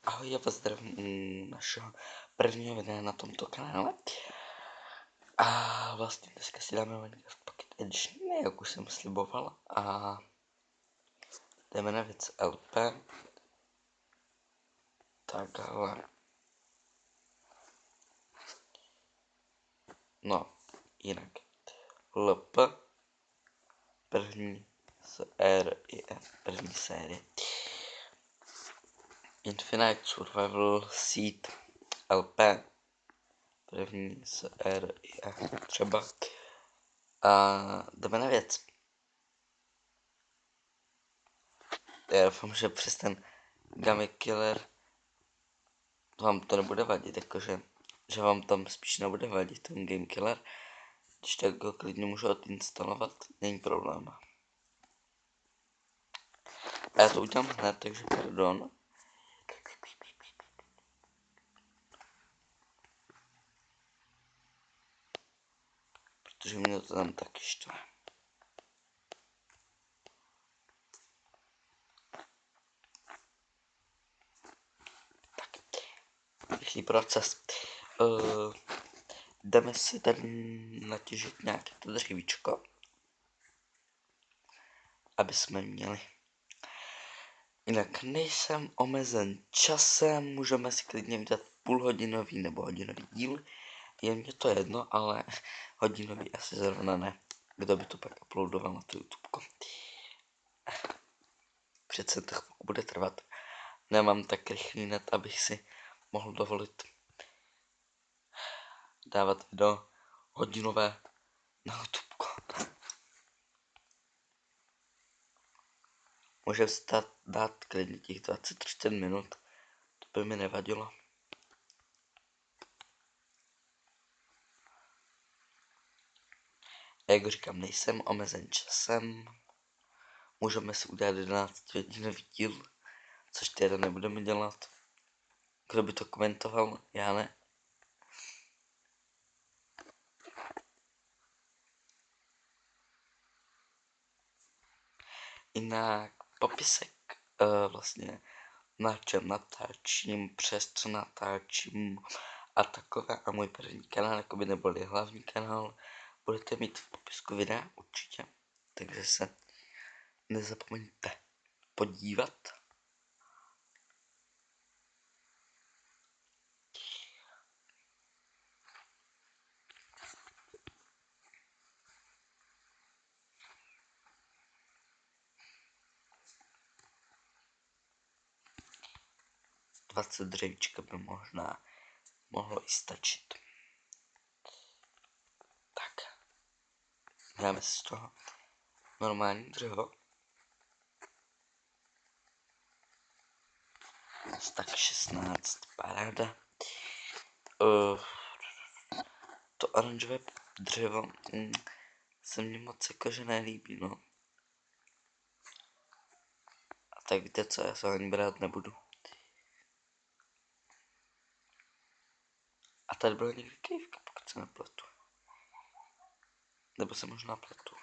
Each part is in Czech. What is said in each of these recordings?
Ahoj, já vás zdravím u našeho prvního videa na tomto kanále. A vlastně dneska si dáme Minecraft Pocket Edition, jak už jsem sliboval. A jdeme na věc LP. Takhle. No, jinak. LP. První první série. Infinite Survival Seed LP. První série třeba. A jdeme na věc. Já doufám, že přes ten Gummy Killer vám to nebude vadit, jakože že vám tam spíš nebude vadit ten Game Killer. Když tak ho klidně můžu odinstalovat, není problém. A já to udělám hned, takže pardon. Protože mě to tam taky štve. Rychlý proces. Jdeme si tady natěžit nějaké to dřevíčko, aby jsme měli. Jinak nejsem omezen časem, můžeme si klidně udělat půlhodinový nebo hodinový díl. Je mě to jedno, ale hodinový asi zrovna ne. Kdo by to pak uploadoval na to YouTube? Přece to chvilku bude trvat. Nemám tak rychlý net, abych si mohl dovolit dávat video hodinové na YouTube. Můžeme dát klidně těch 20-30 minut, to by mi nevadilo. Jak říkám, nejsem omezen časem. Můžeme si udělat 11hodinový díl, což teda nebudeme dělat. Kdo by to komentoval? Já ne. Jinak popisek vlastně na čem natáčím, přes co natáčím a takové. A můj první kanál, jakoby neboli hlavní kanál, budete mít v popisku videa určitě. Takže se nezapomeňte podívat. Dvacet dřevíčka by možná mohlo i stačit. Tak. Dáme si z toho normální dřevo. Tak 16, paráda. To oranžové dřevo se mně moc jakože nelíbí, no. A tak víte co, já se ani brát nebudu. A tady byla někdy kývka, pokud se nepletu. Nebo se možná pletu.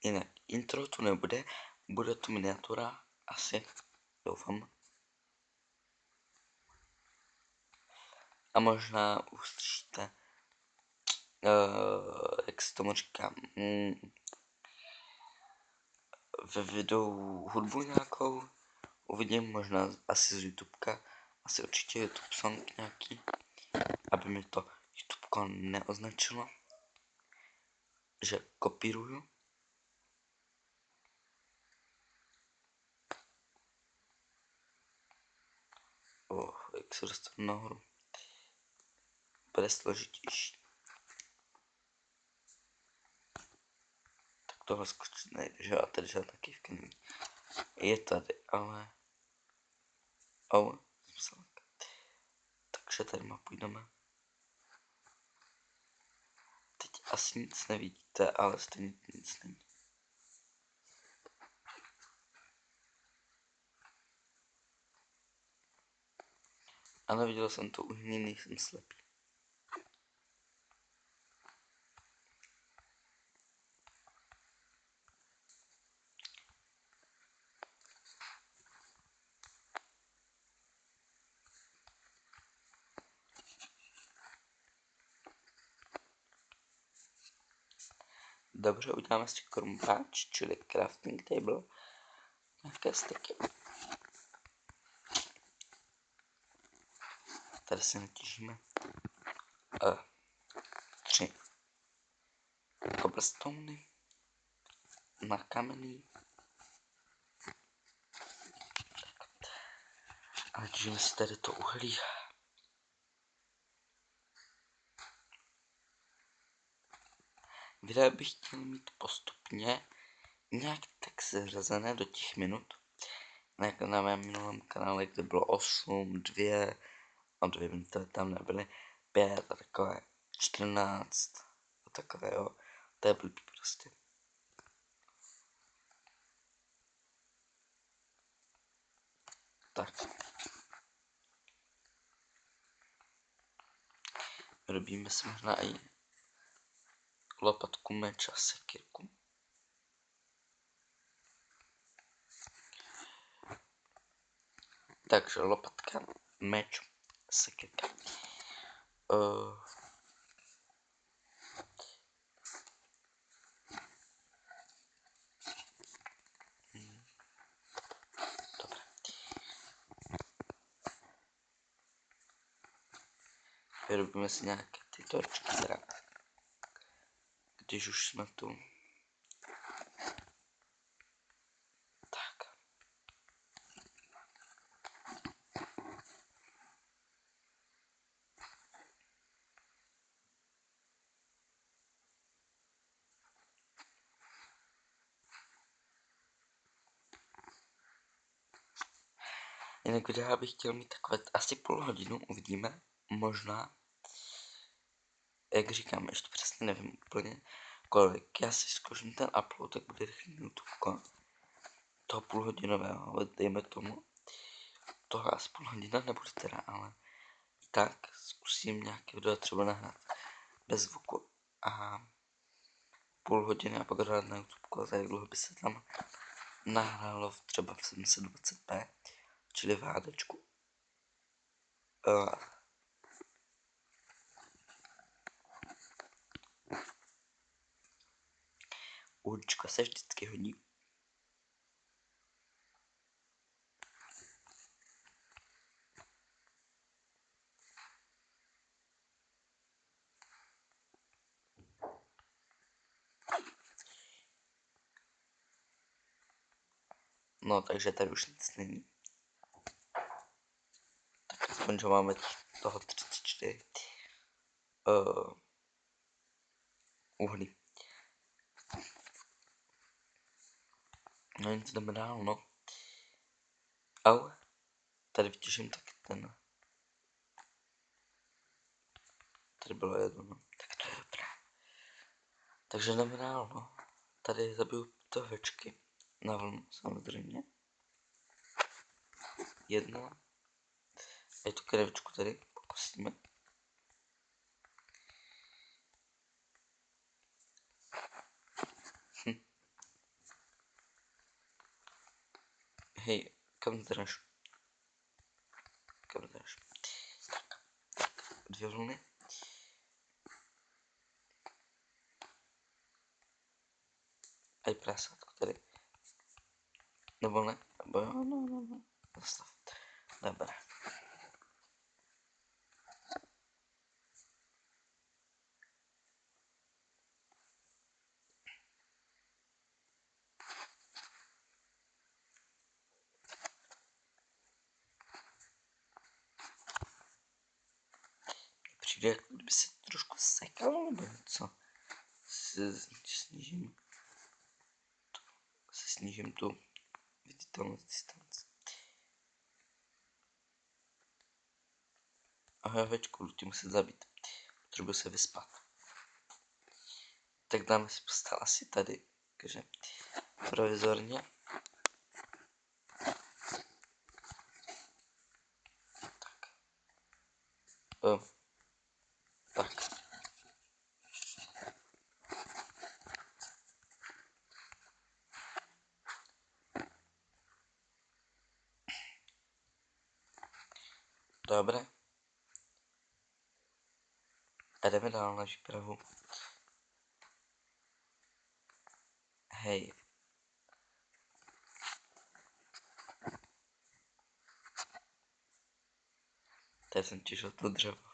Jinak intro tu nebude, bude tu miniatura, asi, doufám. A možná uslyšíte, jak se tomu říkám, ve videu hudbu nějakou, uvidím, možná asi z YouTubeka, asi určitě YouTube song nějaký, aby mi to YouTubeko neoznačilo, že kopíruju. Jak se dostanu nahoru, bude složitější. Tak tohle skočit nejde, že? A tady žádná kývka není. Je tady, ale... Takže tady půjdeme. Teď asi nic nevidíte, ale stejně nic není. A neviděl jsem to už, nejsem slepý. Dobře, uděláme si krumpáč, čili crafting table. Nějaké styky. Tady si natěžíme 3 cobblestony na kamenný. A natěžíme si tady to uhlí. Video bych chtěl mít postupně nějak tak seřazené do těch minut. Jako na mém minulém kanále, kde bylo 8, 2 a 2 minuty tam nebyly, 5 a takové 14 a takové, jo. To je blbý prostě. Tak. Robíme si možná i lopatku, meč a sekirku. Takže lopatka, meč, sekirka. Dobré. Vyrobíme si nějaké ty torčky, teda. Když už jsme tu. Tak. Jinak videa bych chtěl mít takové asi půl hodinu, uvidíme, možná. Jak říkám, ještě přesně nevím úplně kolik. Já si zkouším ten upload, tak bude rychlý YouTube. Toho půlhodinového, ale dejme tomu. Toho asi půl hodina nebude teda, ale tak zkusím nějaký video třeba nahrát bez zvuku a půl hodiny a pak dát na YouTube, a za jak dlouho by se tam nahrálo třeba v 720p, čili v HDčku. Ulička se vždycky hodí. No, takže tady už nic není. Tak aspoň, že máme toho 34 uhlí. No nic, jdeme dál, no. Au, tady vytěžím taky ten. Tady bylo jedno, no. Tak to je dobré. Takže jdeme dál, no. Tady zabiju ptohečky. Na vlnu, samozřejmě. 1. A tu krevičku tady pokusíme. Hej, kam jdeš? Kam jdeš? Tak, 2 vlny. A i prasátko tady. Nebo ne? Nebo jo, no. Zastav. Dobré. Přijde, jako kdyby se trošku sekalo, nebo něco. Snížím tu viditelnost distance. Ahoj, ovečku, tě musím zabít. Potřebuji se vyspat. Tak dáme si postel asi tady, takže provizorně. Tak. Dobré. A jdeme dál na výpravu. Hej. Tady jsem těžil to dřevo.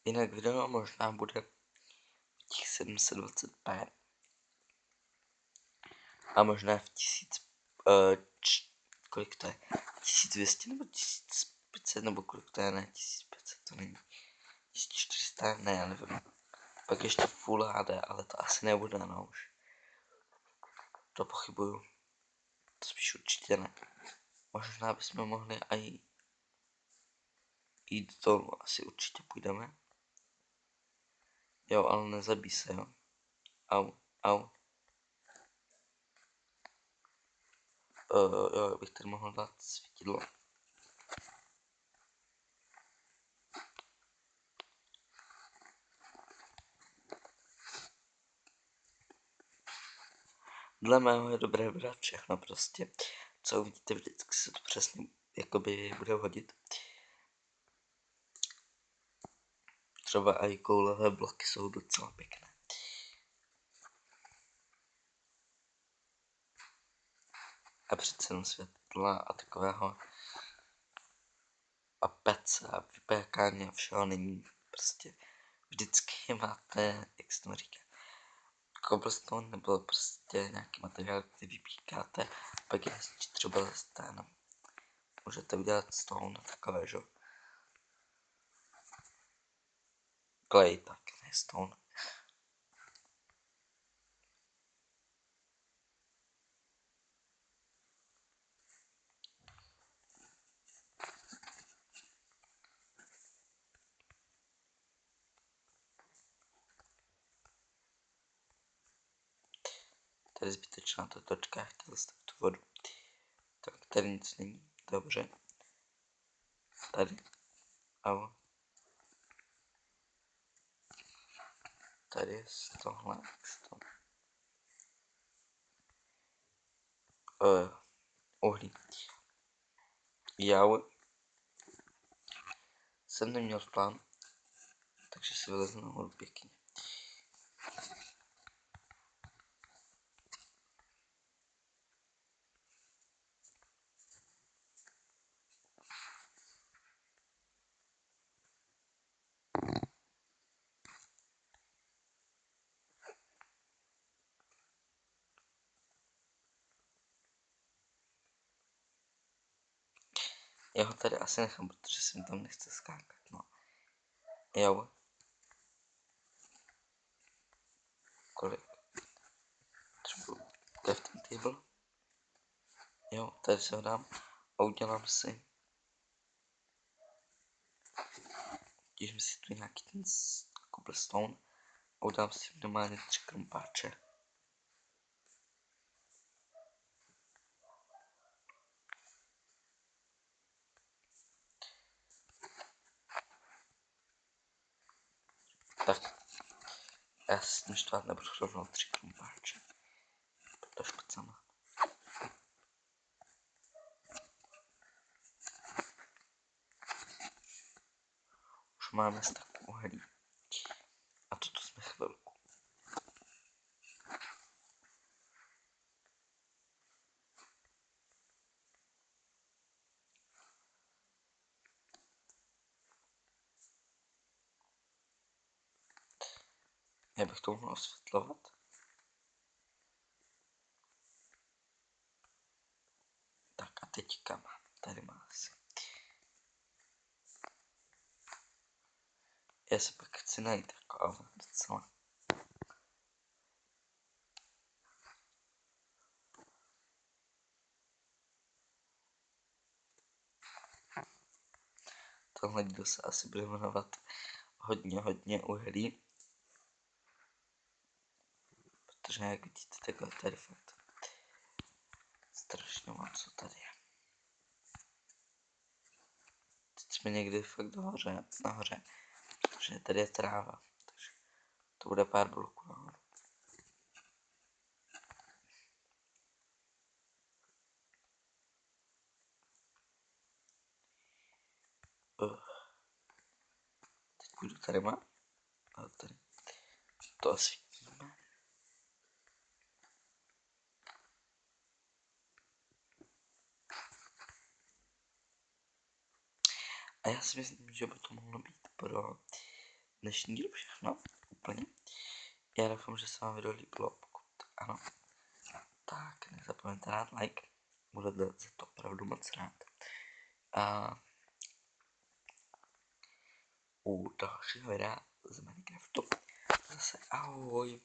Jinak video možná bude těch 720p. A možná v 1000, kolik to je? 1200 nebo 1500 nebo kolik to je? Ne, 1500 to není. 1400, ne, já nevím. Pak ještě Full HD, ale to asi nebude, no už. To pochybuju. To spíš určitě ne. Možná bychom mohli i jít dolů, asi určitě půjdeme. Jo, ale nezabij se, jo. Au. Jo, já bych tady mohl dát svítidlo. Dle mého je dobré brát všechno prostě, co uvidíte vždycky se to přesně jakoby bude hodit. Třeba i koulové bloky jsou docela pěkné. A přece jenom světla a takového a pece a vypékání a všeho není prostě. Vždycky máte, jak se to říká, cobblestone nebo prostě nějaký materiál, který vypíkáte, pak je třeba ten. Můžete udělat stone takové, že? Clay, tak ne stone. Tady zbytečná ta točka, já chtěl jsem tu vodu. Tak tady nic není, dobře. Tady. Au. Tady je tohle. Uhlí. Já jsem neměl v plán, takže si vyleznu nahoru pěkně. Já ho tady asi nechám, protože jsem tam nechce skákat, no. Jo. Kolik? Třeba crafting table. Jo, tady se ho dám a udělám si. Udělám si tu nějaký ten cobblestone a udělám si normálně 3 krompáče. Tak. Já si tím štvat nebudu rovnou 3 krompáče. To špicama. Už máme stack uhlí. A toto jsme chvilku. Já bych to mohl osvětlovat. Tak a teďka mám. Tady má asi. Já se pak chci najít jako ale docela. Tohle díl se asi bude jmenovat hodně uhlí. Protože jak vidíte, takhle tady fakt strašně moc, co tady je. Teď jsme někdy fakt nahoře, protože tady je tráva. Takže To bude pár bloků nahoru. Teď půjdu tady má. A tady. To asi vidíme. A já si myslím, že by to mohlo být pro dnešní díl všechno. Úplně. Já doufám, že se vám video líbilo. Pokud ano, tak nezapomeňte dát like. Budete za to opravdu moc rád. A u dalšího videa z Minecraftu zase ahoj.